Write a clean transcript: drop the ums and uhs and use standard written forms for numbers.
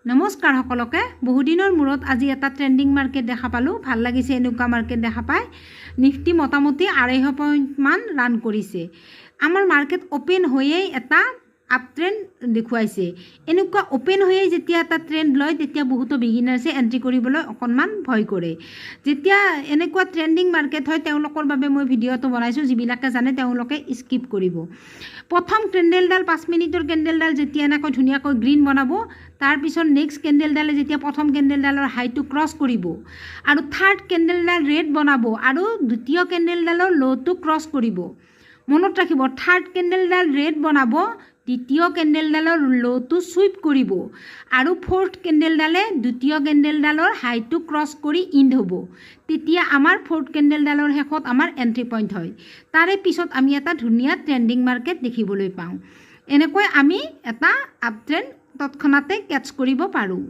নমস্কাৰ সকলকে বহুদিনৰ মূৰত আজি এটা ট্ৰেন্ডিং মাৰ্কেট দেখা পালোঁ ভাল লাগিছে এনেকুৱা মাৰ্কেট দেখা পাই নিফটি মোটামুটি 250 পইণ্ট মান ৰান কৰিছে আমাৰ মাৰ্কেট ওপেন হৈয়ে এটা আপ ট্ৰেন্ড দেখুৱাইছে এনেকুৱা ওপেন হৈয়ে যেতিয়া এটা ট্ৰেন্ড লয় তেতিয়া বহুতো বিগিনাৰ্ছে এন্ট্ৰি কৰিবলৈ অকনমান ভয় কৰে যেতিয়া এনেকুৱা ট্ৰেন্ডিং মাৰ্কেট হয় তেওঁলোকৰ বাবে মই ভিডিঅটো বনাইছোঁ যিবিলাকে জানে তেওঁলোকে স্কিপ কৰিব প্ৰথম কেন্ডেলডাল 5 মিনিটৰ কেন্ডেলডাল যেতিয়া এনেকৈ ধুনীয়াকৈ গ্ৰীণ বনাব তাৰ পিছত নেক্সট কেন্ডেলডালে যেতিয়া প্ৰথম কেন্ডেলডালৰ হাইটো ক্ৰছ কৰিব আৰু থাৰ্ড কেন্ডেলডাল ৰেড বনাব আৰু দ্বিতীয় কেন্ডেলডালৰ লোটো ক্ৰছ কৰিব মনত ৰাখিব থাৰ্ড কেন্ডেলডাল ৰেড বনাব দ্বিতীয় কেন্ডেলডালৰ লোটো সুইপ কৰিব আৰু ফোৰ্থ কেন্ডেলডালে দ্বিতীয় কেন্ডেলডালৰ হাইটো ক্ৰছ কৰি ইন্ড হ'ব তেতিয়া আমাৰ ফোৰ্থ কেন্ডেলডালৰ শেষত আমাৰ এন্ট্ৰি পইণ্ট হয় তাৰে পিছত আমি এটা ধুনীয়া ট্ৰেন্ডিং মাৰ্কেট দেখিবলৈ পাওঁ এনেকৈ আমি এটা আপ ট্ৰেন্ড তৎক্ষণাতে কেটচ কৰিব পাৰোঁ।